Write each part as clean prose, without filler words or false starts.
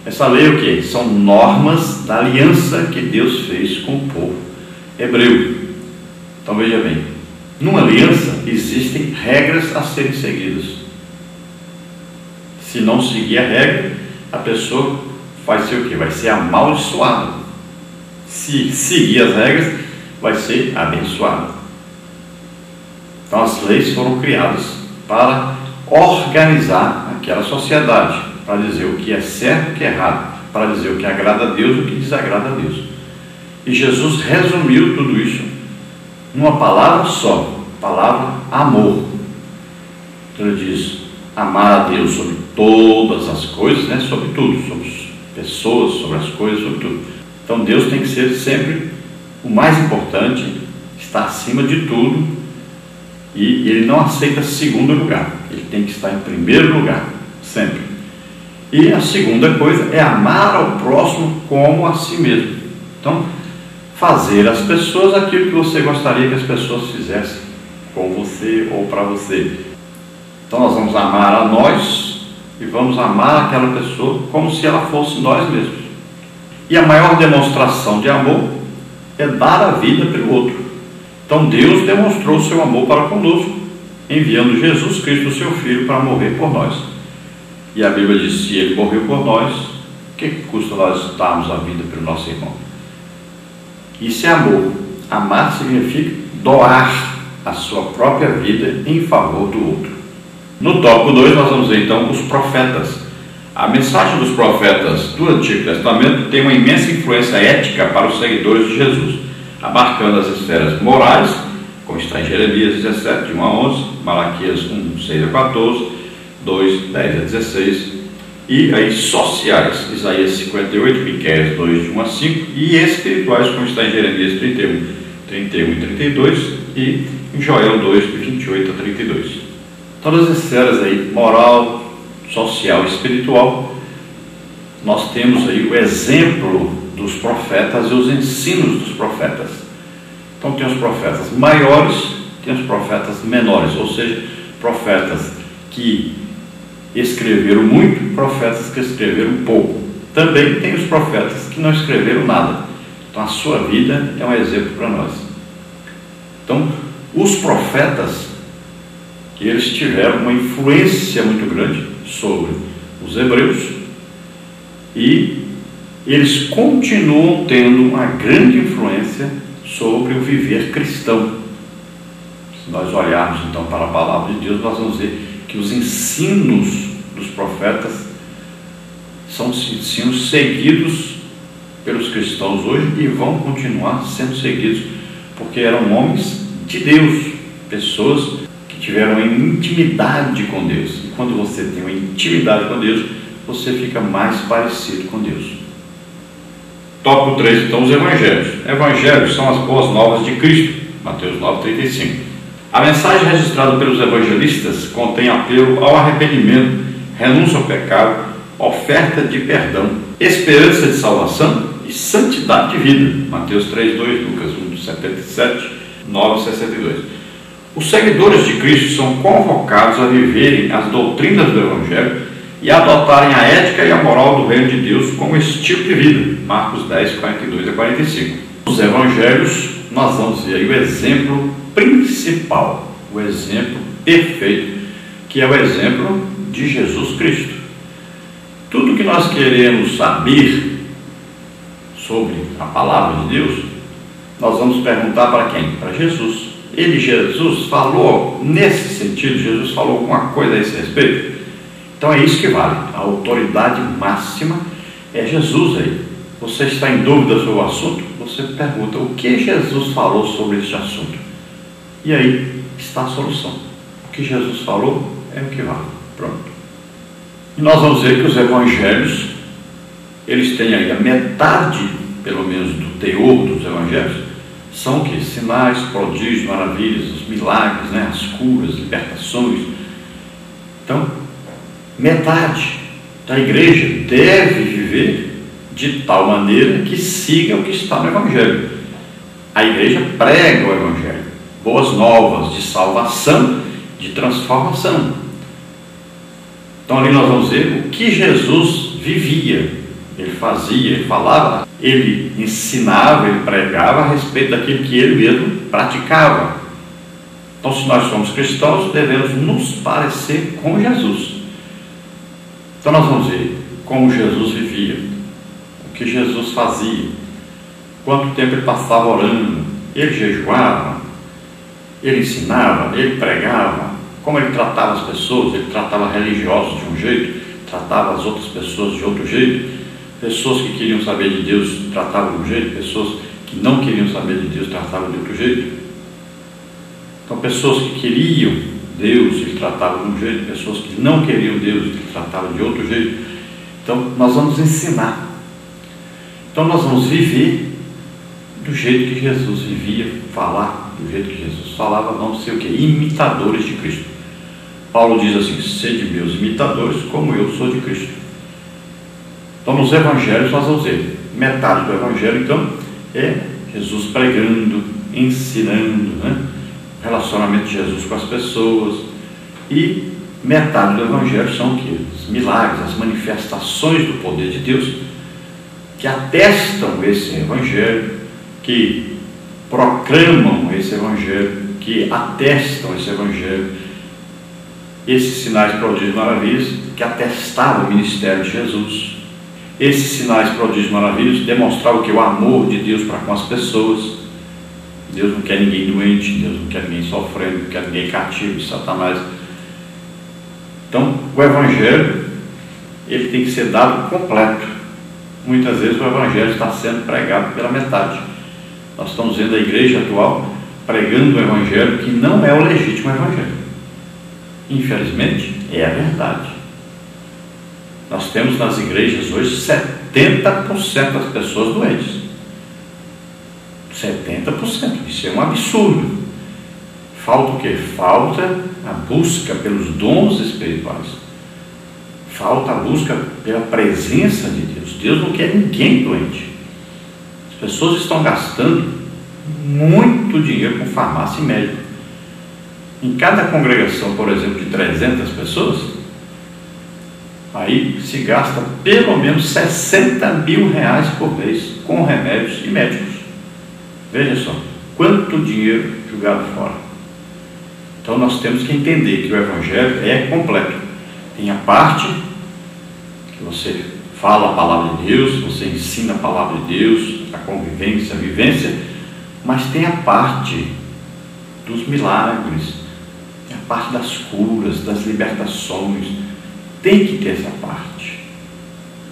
Essa lei é o quê? São normas da aliança que Deus fez com o povo hebreu. Então veja bem, numa aliança existem regras a serem seguidas. Se não seguir a regra, a pessoa vai ser o quê? Vai ser amaldiçoada. Se seguir as regras, vai ser abençoada. Então as leis foram criadas para organizar aquela sociedade, para dizer o que é certo e o que é errado, para dizer o que agrada a Deus e o que desagrada a Deus. E Jesus resumiu tudo isso numa palavra só, a palavra amor. Então ele diz: amar a Deus sobre todas as coisas, né? Sobre tudo, sobre as pessoas, sobre as coisas, sobre tudo. Então Deus tem que ser sempre o mais importante, está acima de tudo, e Ele não aceita segundo lugar, Ele tem que estar em primeiro lugar, sempre. E a segunda coisa é amar ao próximo como a si mesmo. Então, fazer às pessoas aquilo que você gostaria que as pessoas fizessem com você ou para você. Então nós vamos amar a nós e vamos amar aquela pessoa como se ela fosse nós mesmos. E a maior demonstração de amor é dar a vida pelo outro. Então Deus demonstrou o seu amor para conosco, enviando Jesus Cristo, o seu Filho, para morrer por nós. E a Bíblia diz: se Ele morreu por nós, o que custa nós darmos a vida pelo nosso irmão? Isso é amor. Amar significa doar a sua própria vida em favor do outro. No tópico 2 nós vamos ver então os profetas. A mensagem dos profetas do Antigo Testamento tem uma imensa influência ética para os seguidores de Jesus, abarcando as esferas morais, como está em Jeremias 17, de 1 a 11, Malaquias 1, 6 a 14, 2, 10 a 16, e aí sociais, Isaías 58, Miqueias 2, de 1 a 5, e espirituais, como está em Jeremias 31 e 32, e em Joel 2, de 28 a 32. Todas as esferas aí, moral, social e espiritual, nós temos aí o exemplo dos profetas e os ensinos dos profetas. Então tem os profetas maiores, tem os profetas menores, ou seja, profetas que escreveram muito, profetas que escreveram pouco. Também tem os profetas que não escreveram nada. Então a sua vida é um exemplo para nós. Então os profetas, eles tiveram uma influência muito grande sobre os hebreus e eles continuam tendo uma grande influência sobre o viver cristão. Se nós olharmos então para a palavra de Deus, nós vamos ver que os ensinos dos profetas são ensinos seguidos pelos cristãos hoje e vão continuar sendo seguidos, porque eram homens de Deus, pessoas que tiveram uma intimidade com Deus. E quando você tem uma intimidade com Deus, você fica mais parecido com Deus. Tópico 3, então, os evangelhos. Evangelhos são as boas novas de Cristo, Mateus 9,35. A mensagem registrada pelos evangelistas contém apelo ao arrependimento, renúncia ao pecado, oferta de perdão, esperança de salvação e santidade de vida, Mateus 3,2, Lucas 1,77, 9,62. Os seguidores de Cristo são convocados a viverem as doutrinas do Evangelho e a adotarem a ética e a moral do reino de Deus como estilo de vida, Marcos 10, 42 a 45. Nos Evangelhos nós vamos ver aí o exemplo principal, o exemplo perfeito, que é o exemplo de Jesus Cristo. Tudo que nós queremos saber sobre a palavra de Deus, nós vamos perguntar para quem? Para Jesus. Jesus falou nesse sentido, Jesus falou alguma coisa a esse respeito? Então é isso que vale, a autoridade máxima é Jesus aí. Você está em dúvida sobre o assunto? Você pergunta o que Jesus falou sobre este assunto, e aí está a solução. O que Jesus falou é o que vale, pronto. E nós vamos ver que os evangelhos, eles têm aí a metade, pelo menos, do teor dos evangelhos, são o que? Sinais, prodígios, maravilhas, os milagres, né? As curas, libertações. Então, metade da igreja deve viver de tal maneira que siga o que está no Evangelho. A igreja prega o Evangelho, boas novas de salvação, de transformação. Então ali nós vamos ver o que Jesus vivia, ele fazia, ele falava, ele ensinava, ele pregava a respeito daquilo que ele mesmo praticava. Então, se nós somos cristãos, devemos nos parecer com Jesus. Então, nós vamos ver como Jesus vivia, o que Jesus fazia, quanto tempo ele passava orando, ele jejuava, ele ensinava, ele pregava, como ele tratava as pessoas. Ele tratava religiosos de um jeito, tratava as outras pessoas de outro jeito. Pessoas que queriam saber de Deus tratavam de um jeito, pessoas que não queriam saber de Deus tratavam de outro jeito. Então, pessoas que queriam Deus, ele tratava de um jeito, pessoas que não queriam Deus, ele tratava de outro jeito. Então, nós vamos ensinar. Então, nós vamos viver do jeito que Jesus vivia, falar do jeito que Jesus falava, vamos ser o quê? Imitadores de Cristo. Paulo diz assim: sede meus imitadores, como eu sou de Cristo. Então, nos evangelhos nós vamos ver, metade do evangelho, então, é Jesus pregando, ensinando, né? O relacionamento de Jesus com as pessoas. E metade do evangelho são o quê? Os milagres, as manifestações do poder de Deus, que atestam esse evangelho, que proclamam esse evangelho, que atestam esse evangelho. Esses sinais, prodígios e maravilhas que atestavam o ministério de Jesus. Esses sinais, prodígios e maravilhas demonstravam que o amor de Deus para com as pessoas. Deus não quer ninguém doente, Deus não quer ninguém sofrendo, não quer ninguém cativo de Satanás. Então, o evangelho, ele tem que ser dado completo. Muitas vezes o evangelho está sendo pregado pela metade. Nós estamos vendo a igreja atual pregando o evangelho que não é o legítimo evangelho. Infelizmente, é a verdade. Nós temos nas igrejas hoje 70% das pessoas doentes. 70%. Isso é um absurdo. Falta o quê? Falta a busca pelos dons espirituais. Falta a busca pela presença de Deus. Deus não quer ninguém doente. As pessoas estão gastando muito dinheiro com farmácia e médico. Em cada congregação, por exemplo, de 300 pessoas, aí se gasta pelo menos 60 mil reais por mês com remédios e médicos. Veja só, quanto dinheiro jogado fora. Então nós temos que entender que o evangelho é completo. Tem a parte que você fala a palavra de Deus, você ensina a palavra de Deus, a convivência, a vivência, mas tem a parte dos milagres, tem a parte das curas, das libertações. Tem que ter essa parte,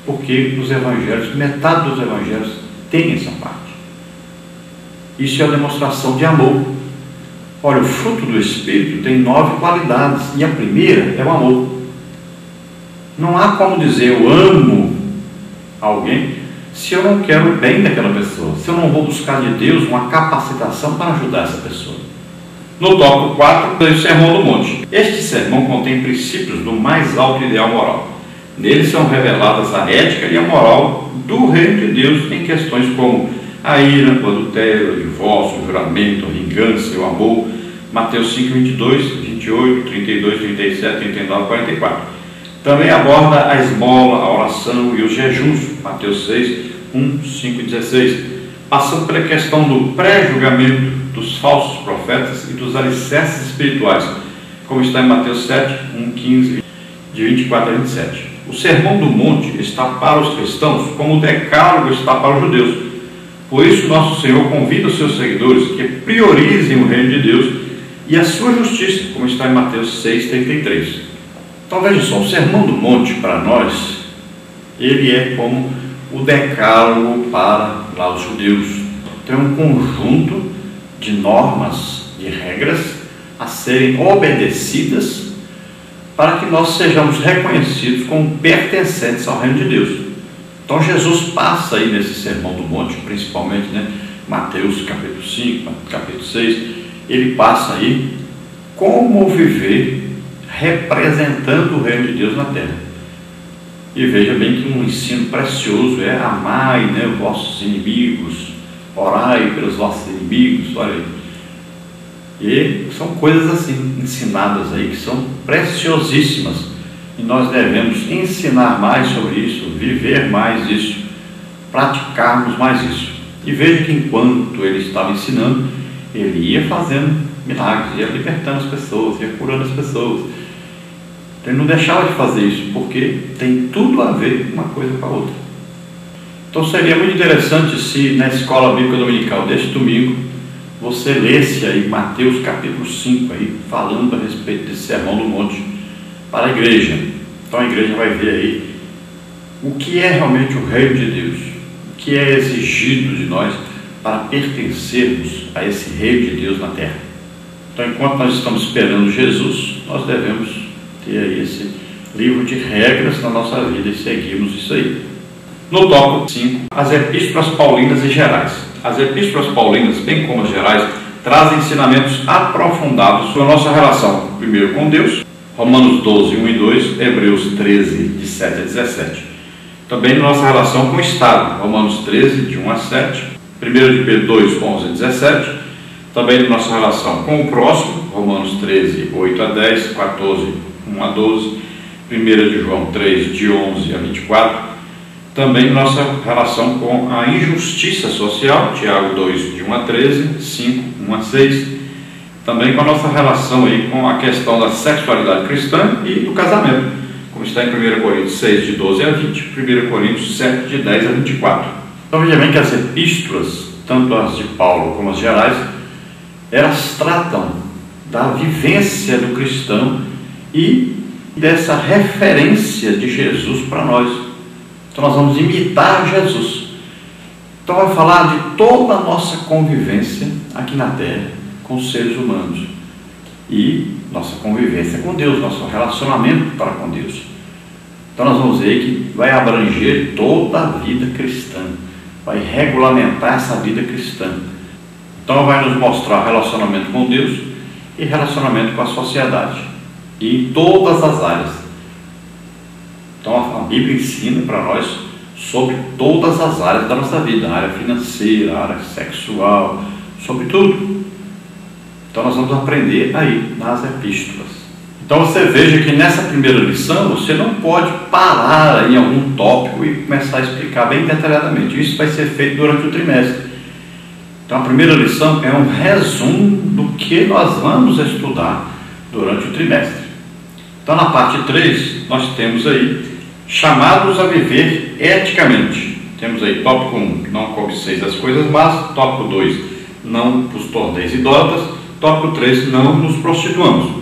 porque nos evangelhos, metade dos evangelhos tem essa parte. Isso é a demonstração de amor. Olha, o fruto do Espírito tem 9 qualidades, e a primeira é o amor. Não há como dizer eu amo alguém se eu não quero o bem daquela pessoa, se eu não vou buscar de Deus uma capacitação para ajudar essa pessoa. No tópico 4, tem o Sermão do Monte. Este sermão contém princípios do mais alto ideal moral. Nele são reveladas a ética e a moral do reino de Deus em questões como a ira, o adultério, o divórcio, o juramento, a vingança e o amor. Mateus 5, 22, 28, 32, 37, 39, 44. Também aborda a esmola, a oração e os jejuns. Mateus 6, 1, 5 e 16. Passando pela questão do pré-julgamento, dos falsos profetas e dos alicerces espirituais, como está em Mateus 7, 1, 15, de 24 a 27. O Sermão do Monte está para os cristãos como o Decálogo está para os judeus. Por isso, nosso Senhor convida os seus seguidores que priorizem o reino de Deus e a sua justiça, como está em Mateus 6, 33. Então, veja só, o Sermão do Monte, para nós, ele é como o Decálogo para lá os judeus. Então, é um conjunto de normas e regras a serem obedecidas para que nós sejamos reconhecidos como pertencentes ao reino de Deus. Então Jesus passa aí nesse Sermão do Monte, principalmente, Mateus capítulo 5, capítulo 6, ele passa aí como viver representando o reino de Deus na terra. E veja bem que um ensino precioso é amai, os vossos inimigos, orai pelos vossos inimigos, olha aí. E são coisas assim, ensinadas aí, que são preciosíssimas. E nós devemos ensinar mais sobre isso, viver mais isso, praticarmos mais isso. E veja que enquanto ele estava ensinando, ele ia fazendo milagres, ia libertando as pessoas, ia curando as pessoas. Então ele não deixava de fazer isso, porque tem tudo a ver uma coisa com a outra. Então seria muito interessante se na escola bíblica dominical deste domingo você lesse aí Mateus capítulo 5, aí, falando a respeito desse sermão do monte para a igreja. Então a igreja vai ver aí o que é realmente o reino de Deus, o que é exigido de nós para pertencermos a esse reino de Deus na terra. Então enquanto nós estamos esperando Jesus, nós devemos ter aí esse livro de regras na nossa vida e seguirmos isso aí. No tópico 5, as epístolas paulinas e gerais. As epístolas paulinas, bem como as gerais, trazem ensinamentos aprofundados sobre a nossa relação, primeiro com Deus, Romanos 12, 1 e 2, Hebreus 13, de 7 a 17. Também nossa relação com o Estado, Romanos 13, de 1 a 7, 1 de Pedro 2, 11 a 17. Também nossa relação com o próximo, Romanos 13, 8 a 10, 14, 1 a 12, 1 de João 3, de 11 a 24. Também nossa relação com a injustiça social, Tiago 2, de 1 a 13, 5, 1 a 6. Também com a nossa relação aí com a questão da sexualidade cristã e do casamento, como está em 1 Coríntios 6, de 12 a 20, 1 Coríntios 7, de 10 a 24. Então veja bem que as epístolas, tanto as de Paulo como as gerais, elas tratam da vivência do cristão e dessa referência de Jesus para nós. Então nós vamos imitar Jesus. Então vai falar de toda a nossa convivência aqui na terra com os seres humanos e nossa convivência com Deus, nosso relacionamento para com Deus. Então nós vamos ver que vai abranger toda a vida cristã, vai regulamentar essa vida cristã. Então vai nos mostrar relacionamento com Deus e relacionamento com a sociedade, e em todas as áreas. Então a Bíblia ensina para nós sobre todas as áreas da nossa vida, a área financeira, a área sexual, sobre tudo. Então nós vamos aprender aí nas epístolas. Então você veja que nessa primeira lição você não pode parar em algum tópico e começar a explicar bem detalhadamente. Isso vai ser feito durante o trimestre. Então a primeira lição é um resumo do que nós vamos estudar durante o trimestre. Então na parte 3 nós temos aí chamados a viver eticamente. Temos aí tópico 1, não cobiceis as coisas más. Tópico 2, não vos torneis idólatras. Tópico 3, não nos prostituamos.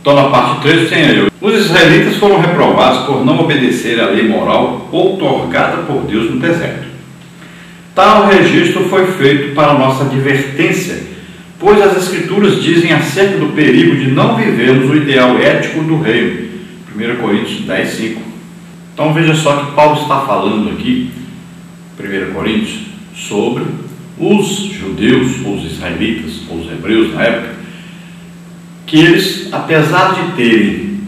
Então na parte 3 tem aí: os israelitas foram reprovados por não obedecer à lei moral outorgada por Deus no deserto. Tal registro foi feito para nossa advertência, pois as Escrituras dizem acerca do perigo de não vivermos o ideal ético do reino. 1 Coríntios 10, 5. Então veja só que Paulo está falando aqui, 1 Coríntios, sobre os judeus, ou os israelitas, ou os hebreus na época, que eles, apesar de terem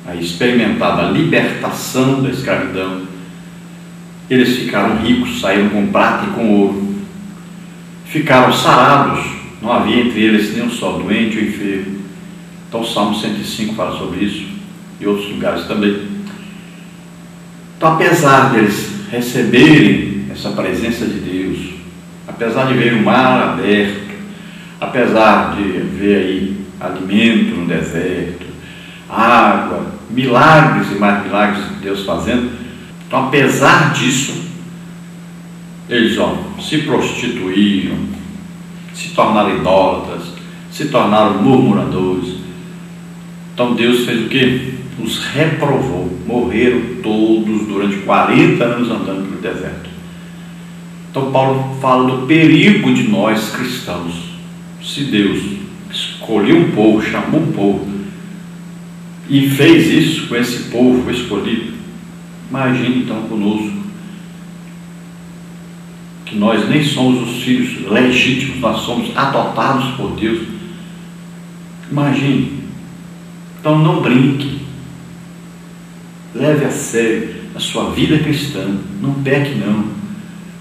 aí experimentado a libertação da escravidão, eles ficaram ricos, saíram com prata e com ouro, ficaram sarados, não havia entre eles nenhum só doente ou enfermo. Então o Salmo 105 fala sobre isso, e outros lugares também. Então apesar deles receberem essa presença de Deus, apesar de ver o mar aberto, apesar de ver aí alimento no deserto, água, milagres e mais milagres de Deus fazendo, então apesar disso, eles se prostituíram, se tornaram idólatras, se tornaram murmuradores. Então Deus fez o quê? Os reprovou, morreram todos durante 40 anos andando pelo deserto. Então Paulo fala do perigo de nós cristãos. Se Deus escolheu um povo, chamou um povo e fez isso com esse povo escolhido, imagine então conosco, que nós nem somos os filhos legítimos, nós somos adotados por Deus. Imagine. Então não brinque, leve a sério a sua vida cristã, não peque não,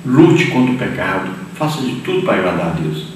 lute contra o pecado, faça de tudo para agradar a Deus.